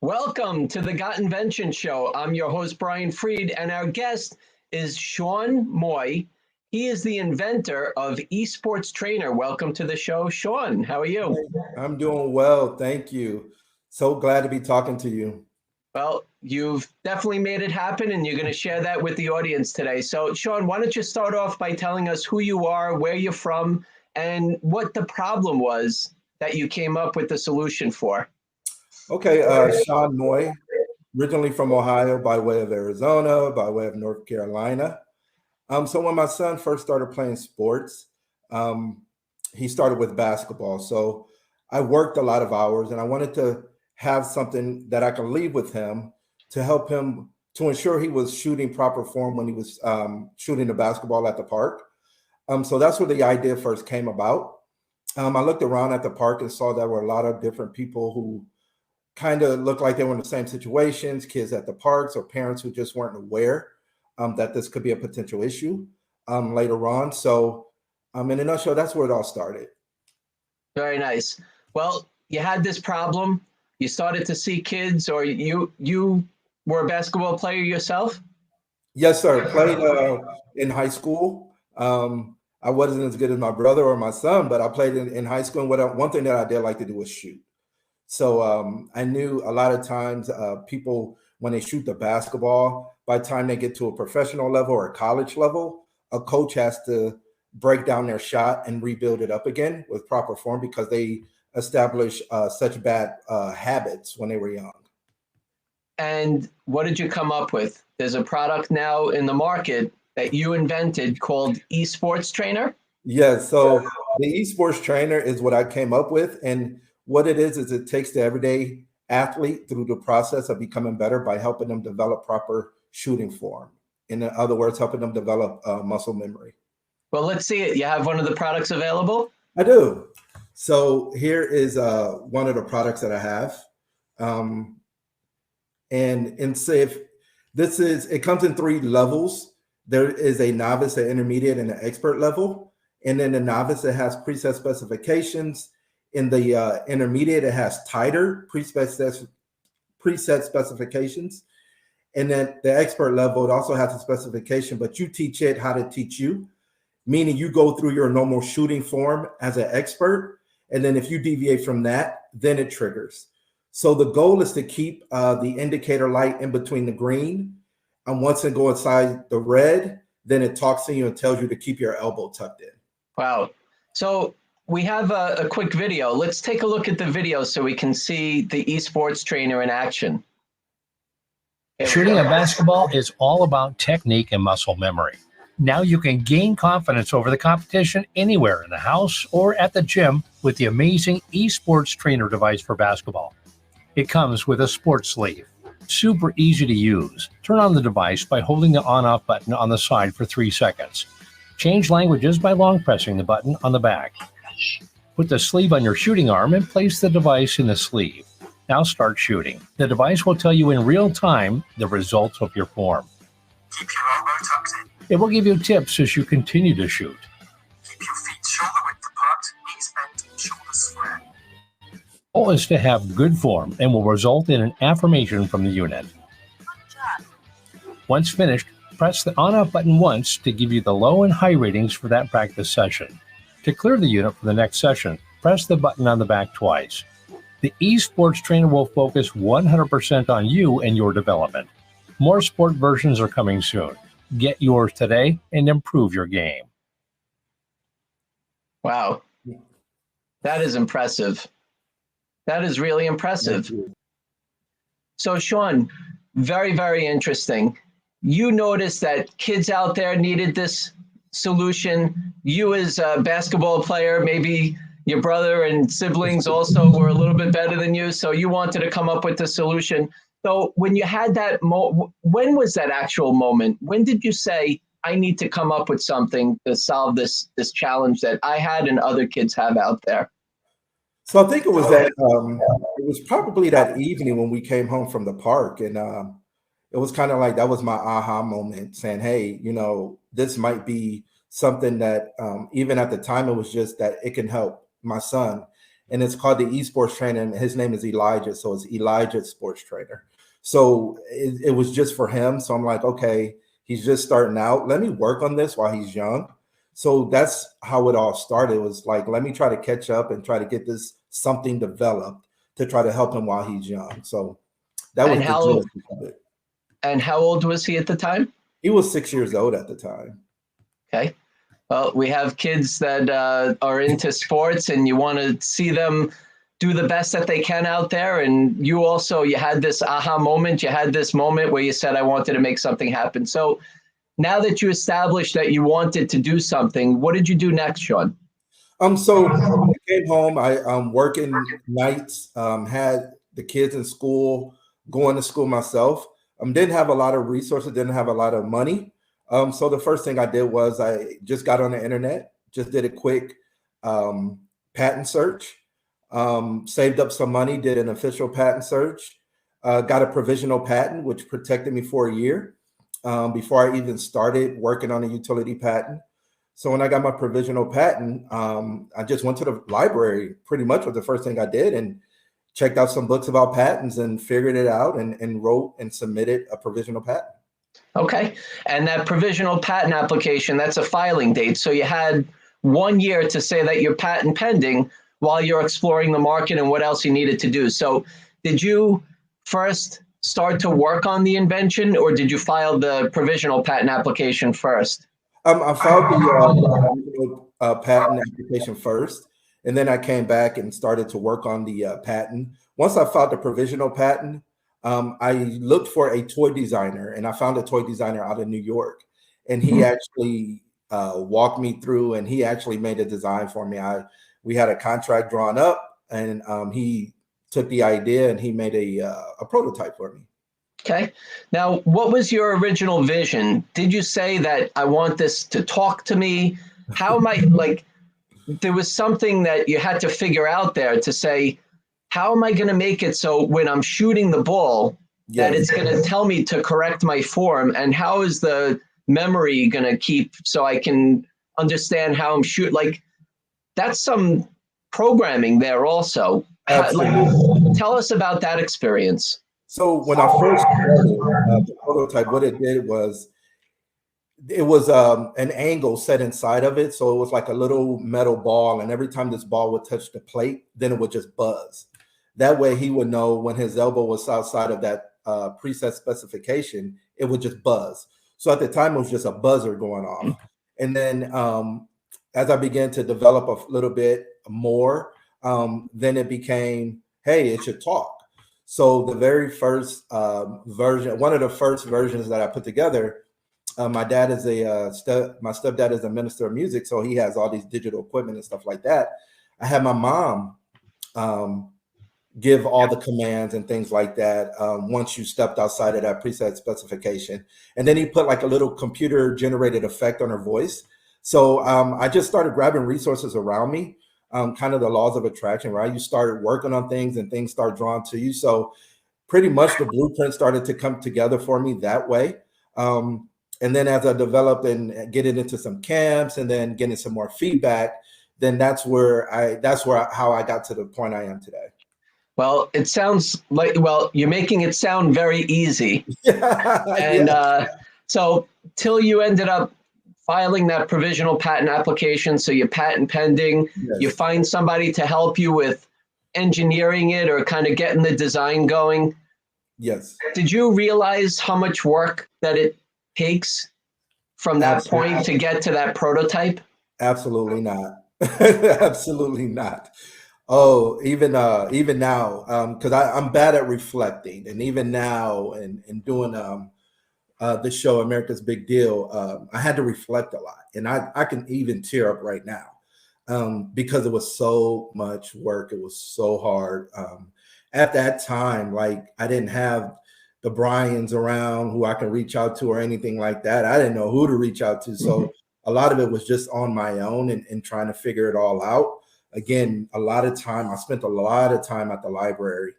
Welcome to the Got Invention Show. I'm your host, Brian Freed, and our guest is Shawn Moye. He is the inventor of Esports Trainer. Welcome to the show, Shawn. How are you? I'm doing well, thank you. So glad to be talking to you. Well, you've definitely made it happen, and you're going to share that with the audience today. So, Shawn, why don't you start off by telling us who you are, where you're from, and what the problem was that you came up with the solution for? Okay, Shawn Moye, originally from Ohio by way of Arizona, by way of North Carolina. So when my son first started playing sports, he started with basketball. So I worked a lot of hours and I wanted to have something that I could leave with him to help him to ensure he was shooting proper form when he was shooting the basketball at the park. So that's where the idea first came about. I looked around at the park and saw there were a lot of different people who kind of looked like they were in the same situations, kids at the parks or parents who just weren't aware that this could be a potential issue later on. So in a nutshell, that's where it all started. Very nice. Well, you had this problem. You started to see kids, or you were a basketball player yourself? Yes, sir. Played in high school. I wasn't as good as my brother or my son, but I played in high school. And one thing that I did like to do was shoot. So I knew a lot of times people, when they shoot the basketball, by the time they get to a professional level or a college level, a coach has to break down their shot and rebuild it up again with proper form because they establish such bad habits when they were young. And what did you come up with? There's a product now in the market that you invented called Esports Trainer? Yes. So the Esports Trainer is what I came up with. And what it is it takes the everyday athlete through the process of becoming better by helping them develop proper shooting form. In other words, helping them develop muscle memory. Well, let's see it. You have one of the products available? I do. So here is one of the products that I have. And say if this is, it comes in 3 levels. There is a novice, an intermediate, and an expert level. And then the novice, it has preset specifications. In the intermediate, it has tighter preset specifications. And then the expert level, it also has a specification, but you teach it how to teach you, meaning you go through your normal shooting form as an expert. And then if you deviate from that, then it triggers. So the goal is to keep the indicator light in between the green. And once it goes inside the red, then it talks to you and tells you to keep your elbow tucked in. Wow. So we have a quick video. Let's take a look at the video so we can see the Esports Trainer in action. Shooting a basketball is all about technique and muscle memory. Now you can gain confidence over the competition anywhere in the house or at the gym with the amazing Esports Trainer device for basketball. It comes with a sports sleeve. Super easy to use. Turn on the device by holding the on-off button on the side for 3 seconds. Change languages by long pressing the button on the back. Put the sleeve on your shooting arm and place the device in the sleeve. Now start shooting. The device will tell you in real time the results of your form. Keep your elbow tucked in. It will give you tips as you continue to shoot. Keep your feet shoulder width apart, knees bent, and shoulders square. The goal is to have good form and will result in an affirmation from the unit. Once finished, press the on-off button once to give you the low and high ratings for that practice session. To clear the unit for the next session, press the button on the back twice. The Esports Trainer will focus 100% on you and your development. More sport versions are coming soon. Get yours today and improve your game. Wow. That is impressive. That is really impressive. So, Shawn, very, very interesting. You noticed that kids out there needed this solution. You as a basketball player, maybe your brother and siblings also were a little bit better than you, so you wanted to come up with the solution. So when you had that, when was that actual moment? When did you say, I need to come up with something to solve this challenge that I had and other kids have out there? So I think it was that it was probably that evening when we came home from the park, and it was kind of like that was my aha moment, saying, hey, you know, this might be something that even at the time it was just that it can help my son. and it's called the Esports Trainer. And his name is Elijah, so it's Elijah Sports Trainer. So it was just for him. So I'm like, okay, he's just starting out. Let me work on this while he's young. So that's how it all started. It was like, let me try to catch up and try to get this something developed to try to help him while he's young. So that was the genesis of it. And how old was he at the time? He was 6 years old at the time. Okay. Well, we have kids that are into sports, and you want to see them do the best that they can out there. And you had this aha moment. You had this moment where you said, I wanted to make something happen. So now that you established that you wanted to do something, what did you do next, Shawn? So I came home. I working nights, had the kids in school, going to school myself. Didn't have a lot of resources, didn't have a lot of money. So the first thing I did was I just got on the internet, just did a quick patent search, saved up some money, did an official patent search, got a provisional patent, which protected me for a year before I even started working on a utility patent. So when I got my provisional patent, I just went to the library, pretty much was the first thing I did, and checked out some books about patents and figured it out and wrote and submitted a provisional patent. Okay. And that provisional patent application, that's a filing date. So you had 1 year to say that you're patent pending while you're exploring the market and what else you needed to do. So did you first start to work on the invention, or did you file the provisional patent application first? I filed the patent application first, and then I came back and started to work on the patent. Once I filed the provisional patent, I looked for a toy designer, and I found a toy designer out of New York, and he actually walked me through, and he actually made a design for me. We had a contract drawn up, and he took the idea and he made a prototype for me. Okay. Now, what was your original vision? Did you say that I want this to talk to me? How am I, like, there was something that you had to figure out there to say, how am I going to make it so when I'm shooting the ball, that it's going to tell me to correct my form? And how is the memory going to keep so I can understand how I'm shooting? Like, that's some programming there also. Tell us about that experience. So when I first started the prototype, what it did was an angle set inside of it. So it was like a little metal ball, and every time this ball would touch the plate, then it would just buzz. That way he would know when his elbow was outside of that preset specification, it would just buzz. So at the time, it was just a buzzer going off. And then as I began to develop a little bit more, then it became, hey, it should talk. So the very first version, one of the first versions that I put together, my dad is my stepdad is a minister of music, so he has all these digital equipment and stuff like that. I had my mom give all the commands and things like that once you stepped outside of that preset specification. And then he put like a little computer generated effect on her voice. So I just started grabbing resources around me, kind of the laws of attraction, right? You started working on things and things start drawn to you. So pretty much the blueprint started to come together for me that way. And then as I developed and getting into some camps and then getting some more feedback, then that's how I got to the point I am today. Well, it sounds like, well, you're making it sound very easy. And so till you ended up filing that provisional patent application, so you're patent pending, you find somebody to help you with engineering it or kind of getting the design going. Yes. Did you realize how much work that it takes from that point to get to that prototype? Absolutely not. Absolutely not. Oh, even now, because I'm bad at reflecting, and even now, and doing the show America's Big Deal, I had to reflect a lot, and I can even tear up right now because it was so much work. It was so hard. At that time, like I didn't have the Bryans around who I can reach out to or anything like that. I didn't know who to reach out to, so a lot of it was just on my own and trying to figure it all out. Again, I spent a lot of time at the library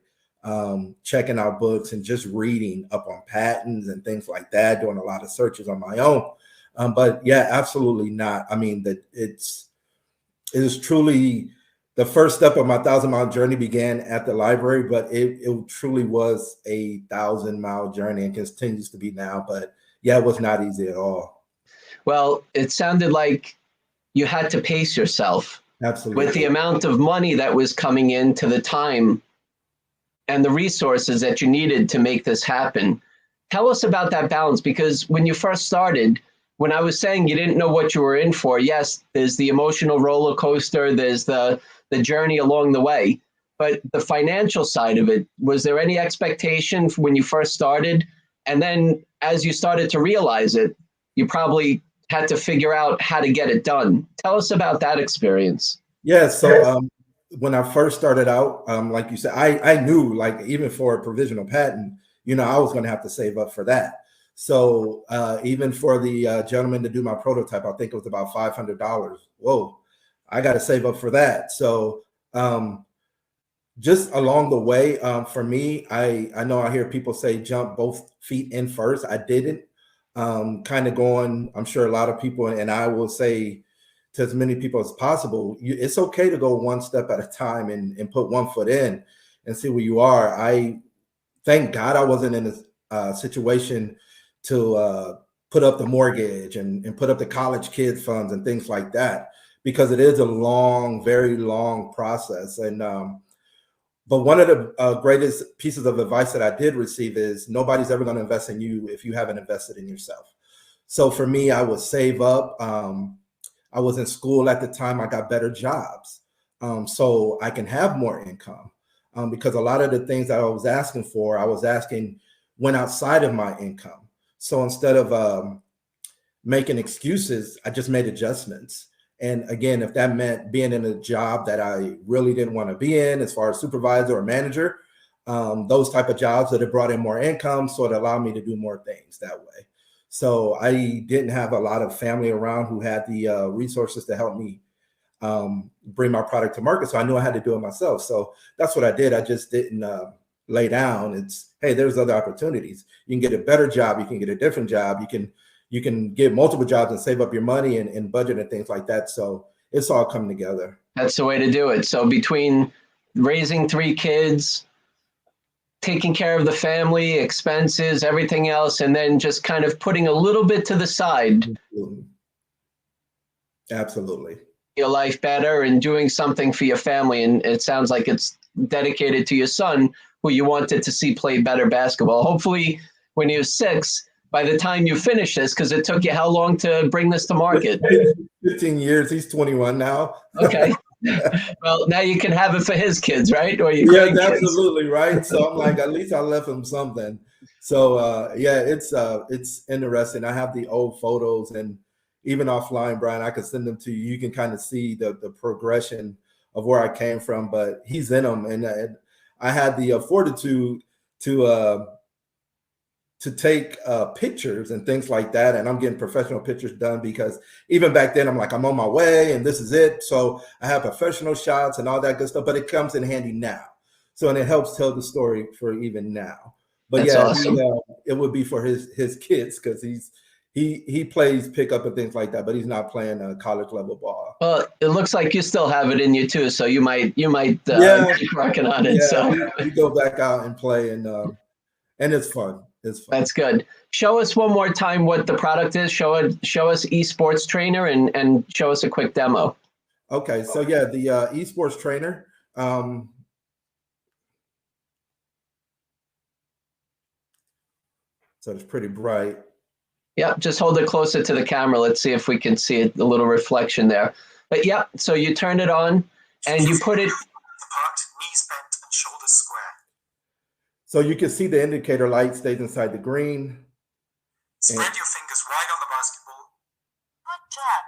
checking out books and just reading up on patents and things like that, doing a lot of searches on my own. But yeah, absolutely not. I mean, it is truly the first step of my 1,000-mile journey began at the library, but it truly was a 1,000-mile journey and continues to be now. But yeah, it was not easy at all. Well, it sounded like you had to pace yourself. Absolutely. With the amount of money that was coming into the time and the resources that you needed to make this happen. Tell us about that balance, because when you first started, when I was saying you didn't know what you were in for, yes, there's the emotional roller coaster, there's the journey along the way, but the financial side of it, was there any expectation when you first started? And then as you started to realize it, you probably had to figure out how to get it done. Tell us about that experience. Yeah, so when I first started out, like you said, I knew, like, even for a provisional patent, I was going to have to save up for that. So even for the gentleman to do my prototype, I think it was about $500. Whoa, I got to save up for that. So just along the way, for me, I know I hear people say jump both feet in first. I didn't. Kind of going, I'm sure a lot of people, and I will say to as many people as possible, it's okay to go one step at a time and put one foot in and see where you are. I thank God I wasn't in a situation to put up the mortgage and put up the college kids funds and things like that, because it is a long, very long process. And but one of the greatest pieces of advice that I did receive is nobody's ever going to invest in you if you haven't invested in yourself. So for me, I would save up. I was in school at the time. I got better jobs so I can have more income, because a lot of the things that I was asking for, I was asking went outside of my income. So instead of making excuses, I just made adjustments. And again, if that meant being in a job that I really didn't want to be in, as far as supervisor or manager, those type of jobs that have brought in more income, so it allowed me to do more things that way. So I didn't have a lot of family around who had the resources to help me bring my product to market. So I knew I had to do it myself. So that's what I did. I just didn't lay down. It's, hey, there's other opportunities. You can get a better job. You can get a different job. You can get multiple jobs and save up your money and budget and things like that. So it's all coming together. That's the way to do it. So between raising 3 kids, taking care of the family, expenses, everything else, and then just kind of putting a little bit to the side. Absolutely. Your life better and doing something for your family. And it sounds like it's dedicated to your son, who you wanted to see play better basketball. Hopefully when he was 6, by the time you finish this, because it took you how long to bring this to market? 15 years. He's 21 now. Okay. Well, now you can have it for his kids, right? Or your yeah, grandkids. Absolutely, right? So I'm like, at least I left him something. So yeah, it's interesting. I have the old photos, and even offline, Brian, I could send them to you. You can kind of see the progression of where I came from, but he's in them. And I had the fortitude to take pictures and things like that. And I'm getting professional pictures done, because even back then I'm like, I'm on my way and this is it. So I have professional shots and all that good stuff, but it comes in handy now. So, and it helps tell the story for even now. But that's yeah, awesome. it would be for his kids, because he plays pickup and things like that, but he's not playing a college level ball. Well, it looks like you still have it in you too. So you might keep working on it. Yeah, so we go back out and play, and it's fun. It's fun. That's good. Show us one more time what the product is. Show us Esports Trainer and show us a quick demo. Okay, so yeah, the Esports Trainer. So it's pretty bright. Yeah, just hold it closer to the camera. Let's see if we can see it, a little reflection there. But yeah, so you turn it on and you put it. Apart, knees bent and shoulders square. So you can see the indicator light stays inside the green. Spread your fingers wide on the basketball. Good job.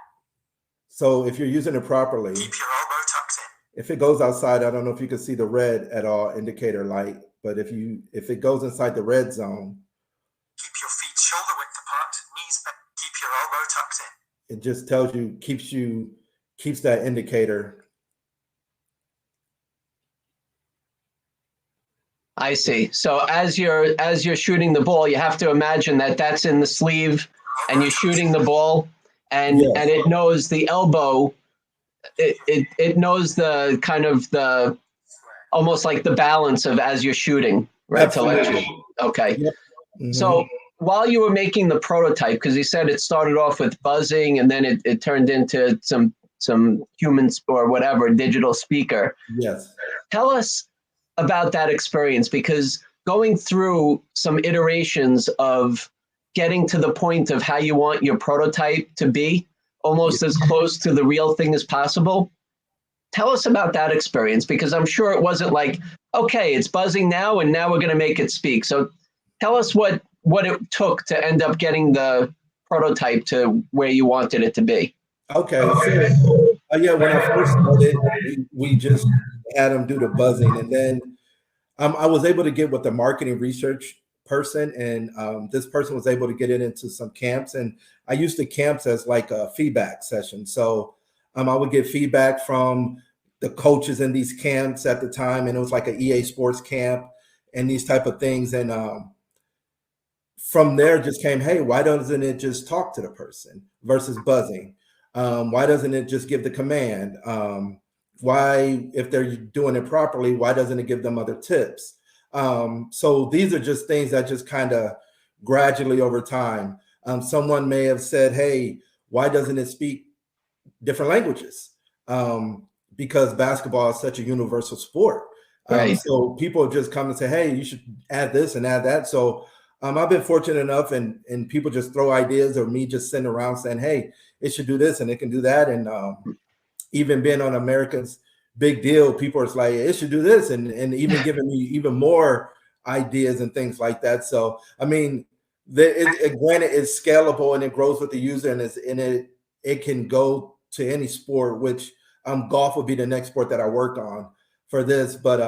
So if you're using it properly, Keep your elbow tucked in. If it goes outside, I don't know if you can see the red at all indicator light, but if it goes inside the red zone, keep your feet shoulder width apart, knees bent. Keep your elbow tucked in. It just tells you, keeps that indicator. I see. So as you're shooting the ball, you have to imagine that that's in the sleeve, and you're shooting the ball, and Yes. and it knows the elbow it knows the kind of the almost like the balance of as you're shooting, right? Absolutely. Okay. Yep. Mhm. So while you were making the prototype, because you said it started off with buzzing and then it turned into some humans or whatever, digital speaker. Yes. Tell us about that experience, because going through some iterations of getting to the point of how you want your prototype to be, almost as close to the real thing as possible. Tell us about that experience, because I'm sure it wasn't like, okay, it's buzzing now and now we're going to make it speak. So tell us what it took to end up getting the prototype to where you wanted it to be. Okay. So, yeah, when I first started, we just had them do the buzzing. And then I was able to get with the marketing research person, and this person was able to get it into some camps. And I used the camps as like a feedback session. So I would get feedback from the coaches in these camps at the time, and it was like an EA Sports camp and these type of things. And from there just came, hey, why doesn't it just talk to the person versus buzzing? Why doesn't it just give the command? Why, if they're doing it properly, why doesn't it give them other tips? So these are just things that just kind of gradually over time. Someone may have said, hey, why doesn't it speak different languages? Because basketball is such a universal sport. Right. So people just come and say, hey, you should add this and add that. So I've been fortunate enough, and people just throw ideas, or me just sitting around saying, hey, it should do this and it can do that. And even being on America's Big Deal, people are like, it should do this, and even giving me even more ideas and things like that. So I mean, granted, it's scalable and it grows with the user, and it can go to any sport, which golf would be the next sport that I worked on for this. But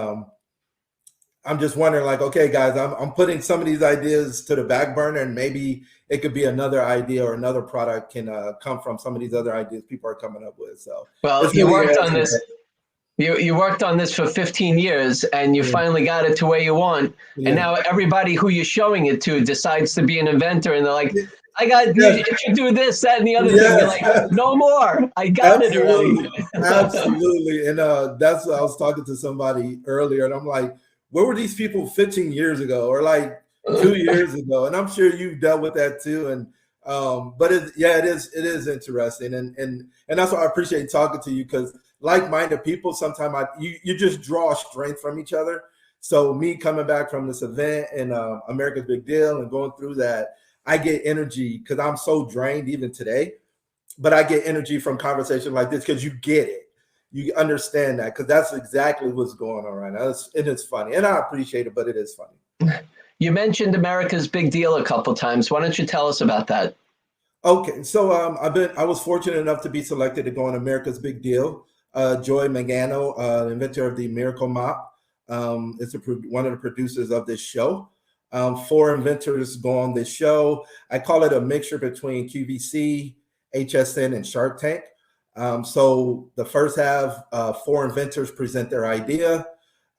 I'm just wondering, like, okay, guys, I'm putting some of these ideas to the back burner, and maybe it could be another idea or another product can come from some of these other ideas people are coming up with. So, well, you worked on this. You worked on this for 15 years, and you finally got it to where you want. Yeah. And now everybody who you're showing it to decides to be an inventor, and they're like, you should do this, that, and the other thing. You're like, no more. I got it already. Absolutely. And that's what I was talking to somebody earlier, and I'm like, where were these people 15 years ago, or like 2 years ago? And I'm sure you've dealt with that too. And but it is interesting, and that's why I appreciate talking to you, because like-minded people, sometimes you just draw strength from each other. So me coming back from this event and America's Big Deal and going through that, I get energy because I'm so drained even today, but I get energy from conversation like this because you get it. You understand that, because that's exactly what's going on right now. It is funny, and I appreciate it, but it is funny. You mentioned America's Big Deal a couple of times. Why don't you tell us about that? Okay, so I was fortunate enough to be selected to go on America's Big Deal. Joy Mangano, inventor of the Miracle Mop, is one of the producers of this show. 4 inventors go on this show. I call it a mixture between QVC, HSN, and Shark Tank. So the first half, 4 inventors present their idea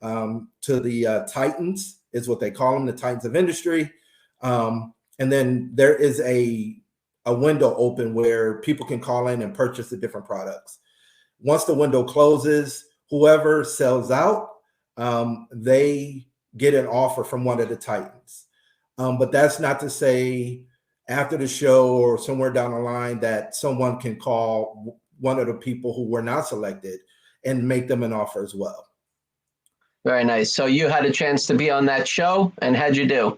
to the Titans, is what they call them, the Titans of industry. And then there is a window open where people can call in and purchase the different products. Once the window closes, whoever sells out, they get an offer from one of the Titans. But that's not to say after the show or somewhere down the line that someone can call one of the people who were not selected and make them an offer as well. Very nice. So you had a chance to be on that show, and how'd you do?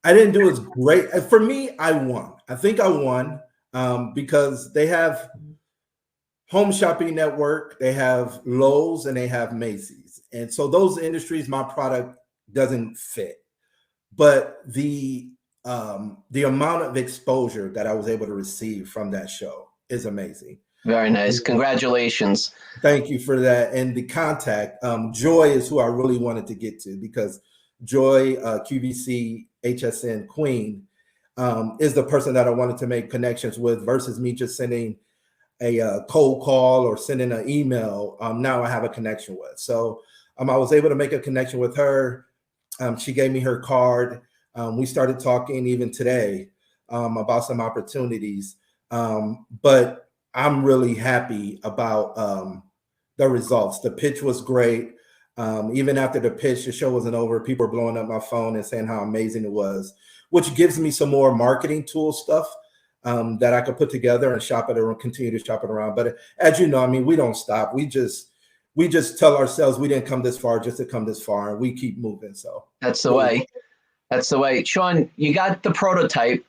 I didn't do as great. For me, I won. I think I won because they have Home Shopping Network, they have Lowe's, and they have Macy's. And so those industries, my product doesn't fit. But the amount of exposure that I was able to receive from that show is amazing. Very nice. Congratulations. Thank you for that. And the contact, Joy is who I really wanted to get to, because Joy, QVC, HSN Queen, is the person that I wanted to make connections with, versus me just sending a cold call or sending an email. Now I have a connection with. So I was able to make a connection with her. She gave me her card. We started talking even today about some opportunities. But I'm really happy about the results. The pitch was great. Even after the pitch, the show wasn't over, people were blowing up my phone and saying how amazing it was, which gives me some more marketing tool stuff that I could put together and shop it around, continue to shop it around. But as you know, I mean, we don't stop. We just tell ourselves we didn't come this far just to come this far, and we keep moving. So that's the way. That's the way. Shawn, you got the prototype.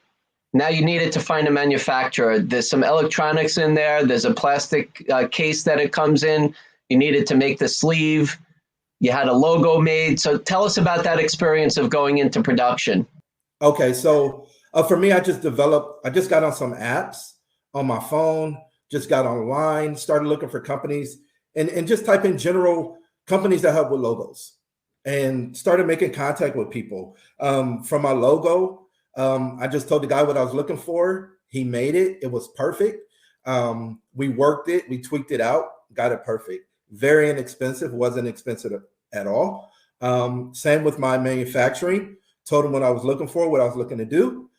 Now you needed to find a manufacturer. There's some electronics in there. There's a plastic case that it comes in. You needed to make the sleeve. You had a logo made. So tell us about that experience of going into production. Okay, so for me, I just got on some apps on my phone, just got online, started looking for companies and just type in general companies that help with logos and started making contact with people. From my logo, I just told the guy what I was looking for. He made it. It was perfect. We worked it. We tweaked it out, got it perfect. Very inexpensive. Wasn't expensive at all. Same with my manufacturing. Told him what I was looking for, what I was looking to do.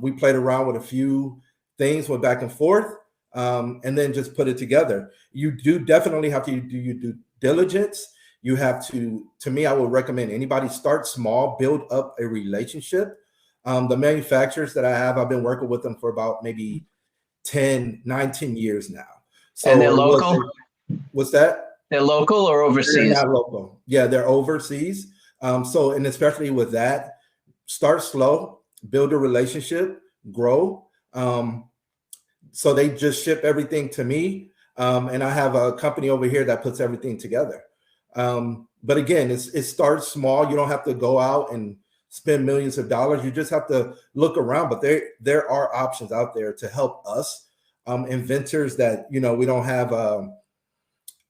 We played around with a few things, went back and forth, and then just put it together. You do definitely have to do your due diligence. You have to me, I would recommend anybody start small, build up a relationship. The manufacturers that I have, I've been working with them for about maybe 19 years now. So and they're local? What's that? They're local or overseas? They're not local. Yeah, they're overseas. So, and especially with that, start slow, build a relationship, grow. So they just ship everything to me. And I have a company over here that puts everything together. But again, it starts small. You don't have to go out and spend millions of dollars. You just have to look around. But there are options out there to help us, inventors that, we don't have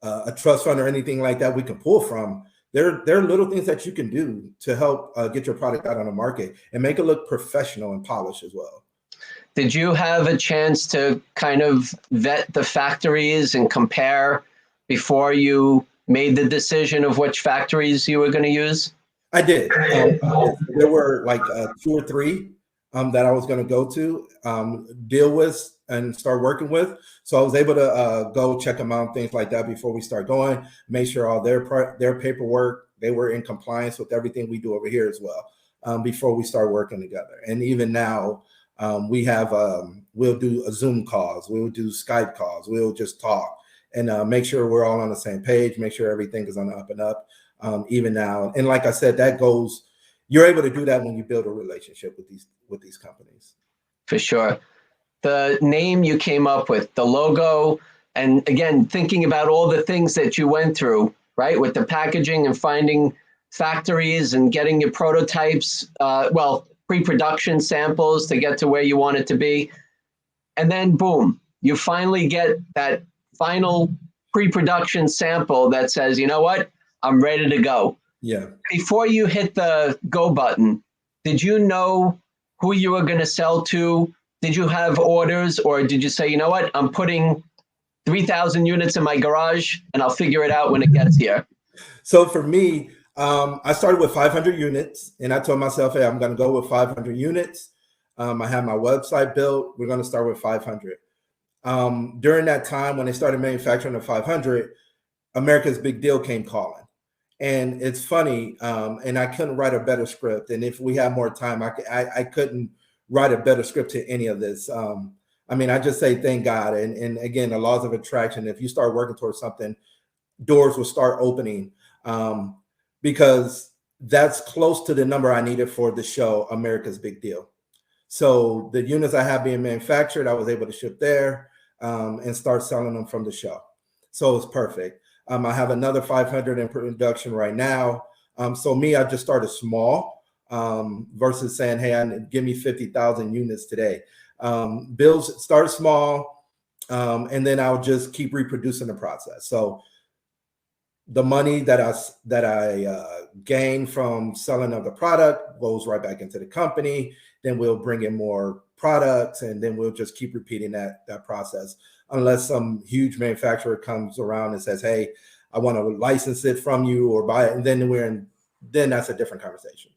a trust fund or anything like that we can pull from. There are little things that you can do to help get your product out on the market and make it look professional and polished as well. Did you have a chance to kind of vet the factories and compare before you made the decision of which factories you were going to use? I did. There were like 2 or 3 that I was going to go to, deal with and start working with. So I was able to go check them out, things like that before we start going, make sure all their paperwork, they were in compliance with everything we do over here as well, before we start working together. And even now, we have, we'll do a Zoom calls, we'll do Skype calls, we'll just talk and make sure we're all on the same page, make sure everything is on the up and up, even now. And like I said, you're able to do that when you build a relationship with these companies. For sure. The name you came up with, the logo, and again, thinking about all the things that you went through, right? With the packaging and finding factories and getting your prototypes, pre-production samples to get to where you want it to be. And then boom, you finally get that final pre-production sample that says, you know what, I'm ready to go. Yeah. Before you hit the go button, did you know who you were going to sell to? Did you have orders, or did you say, you know what, I'm putting 3,000 units in my garage and I'll figure it out when it gets here? So for me, I started with 500 units and I told myself, hey, I'm going to go with 500 units. I have my website built. We're going to start with 500. During that time, when they started manufacturing the 500, America's Big Deal came calling. And it's funny, and I couldn't write a better script. And if we had more time, I couldn't write a better script to any of this. I mean, I just say thank God. And again, the laws of attraction, if you start working towards something, doors will start opening, because that's close to the number I needed for the show, America's Big Deal. So the units I have being manufactured, I was able to ship there and start selling them from the show. So it's perfect. I have another 500 in production right now. So me, I just started small versus saying, hey, give me 50,000 units today. Bills start small, and then I'll just keep reproducing the process. So the money that I gain from selling of the product goes right back into the company. Then we'll bring in more products, and then we'll just keep repeating that process unless some huge manufacturer comes around and says, hey, I want to license it from you or buy it. And then that's a different conversation.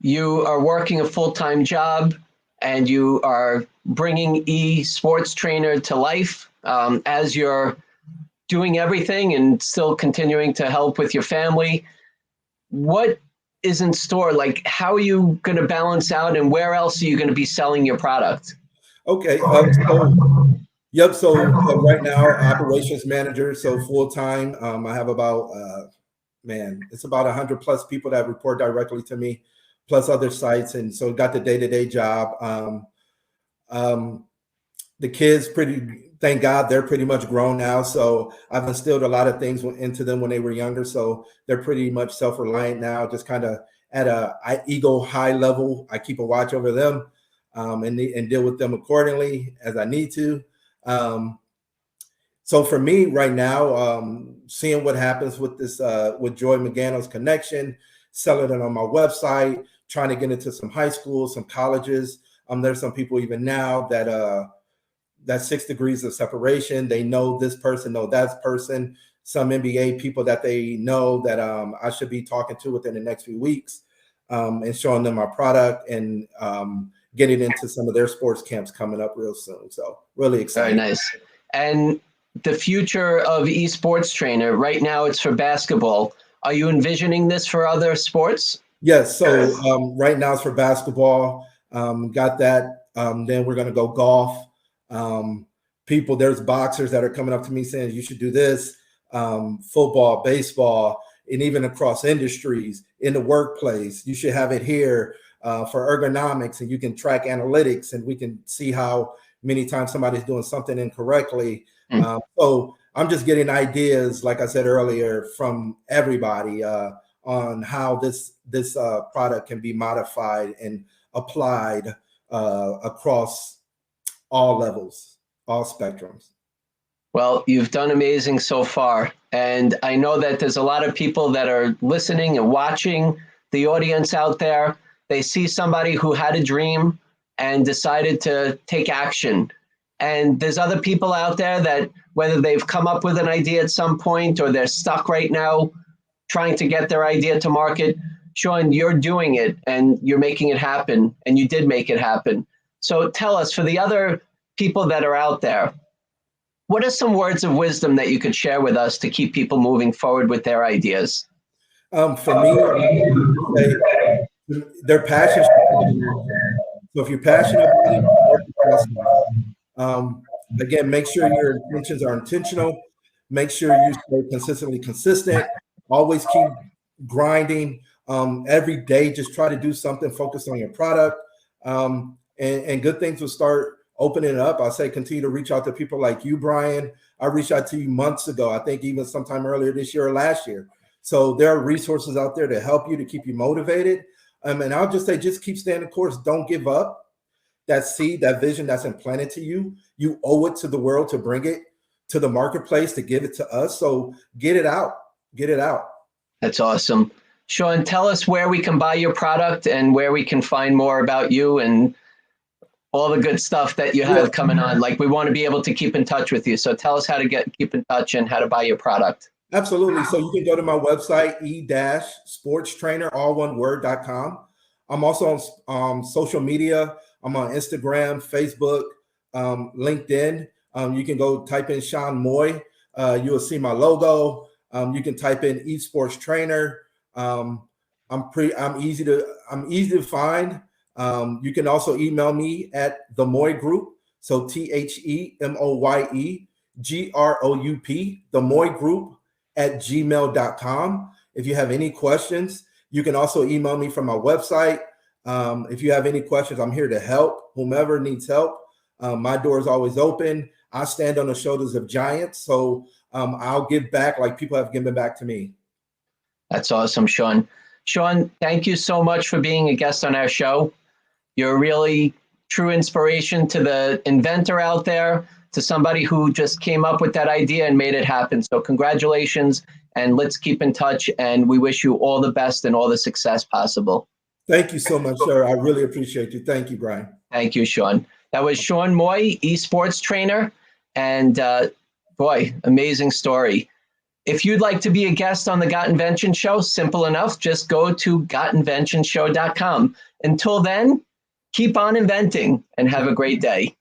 You are working a full-time job and you are bringing Esports Trainer to life as you're doing everything and still continuing to help with your family. What is in store? Like, how are you going to balance out, and where else are you going to be selling your product? Okay. So right now, operations manager, so full time. I have about it's about 100 plus people that report directly to me, plus other sites, and so got the day-to-day job. The kids, thank God, they're pretty much grown now. So I've instilled a lot of things into them when they were younger. So they're pretty much self-reliant now, just kind of at a ego high level. I keep a watch over them and deal with them accordingly as I need to. So for me right now, seeing what happens with this, with Joy Magano's connection, selling it on my website, trying to get into some high schools, some colleges. There's some people even now that 6 degrees of separation. They know this person, know that person, some NBA people that they know that I should be talking to within the next few weeks and showing them my product and getting into some of their sports camps coming up real soon. So really excited. Very nice. And the future of Esports Trainer, right now it's for basketball. Are you envisioning this for other sports? Yes. So right now it's for basketball. Got that. Then we're going to go golf. There's boxers that are coming up to me saying, you should do this, football, baseball, and even across industries in the workplace. You should have it here for ergonomics, and you can track analytics, and we can see how many times somebody's doing something incorrectly. So I'm just getting ideas, like I said earlier, from everybody on how this product can be modified and applied across all levels, all spectrums. Well, you've done amazing so far. And I know that there's a lot of people that are listening and watching, the audience out there. They see somebody who had a dream and decided to take action. And there's other people out there that, whether they've come up with an idea at some point or they're stuck right now trying to get their idea to market. Shawn, you're doing it and you're making it happen, and you did make it happen. So tell us, for the other people that are out there, what are some words of wisdom that you could share with us to keep people moving forward with their ideas? For me, their passion. So if you're passionate about it, again, make sure your intentions are intentional. Make sure you stay consistently consistent. Always keep grinding. Every day, just try to do something. Focus on your product. And good things will start opening up. I say continue to reach out to people like you, Brian. I reached out to you months ago. I think even sometime earlier this year or last year. So there are resources out there to help you, to keep you motivated. And I'll just say, just keep staying the course. Don't give up. That seed, that vision that's implanted to you, you owe it to the world to bring it to the marketplace, to give it to us. So get it out. Get it out. That's awesome. Shawn, tell us where we can buy your product and where we can find more about you and all the good stuff that you have coming on. Like, we want to be able to keep in touch with you. So tell us how to keep in touch and how to buy your product. Absolutely. So you can go to my website, e-sportstrainer, all one word.com. I'm also on social media. I'm on Instagram, Facebook, LinkedIn. You can go type in Shawn Moye. You will see my logo. You can type in Esports Trainer. I'm easy to find. You can also email me at the Moye Group. So TheMoyegroup, the Moye Group @gmail.com. If you have any questions, you can also email me from my website. If you have any questions, I'm here to help whomever needs help. My door is always open. I stand on the shoulders of giants. So I'll give back like people have given back to me. That's awesome, Shawn. Shawn, thank you so much for being a guest on our show. You're a really true inspiration to the inventor out there, to somebody who just came up with that idea and made it happen. So congratulations, and let's keep in touch. And we wish you all the best and all the success possible. Thank you so much, sir. I really appreciate you. Thank you, Brian. Thank you, Shawn. That was Shawn Moye, Esports Trainer. And boy, amazing story. If you'd like to be a guest on the Got Invention Show, simple enough, just go to gotinventionshow.com. Until then, Keep on inventing and have a great day.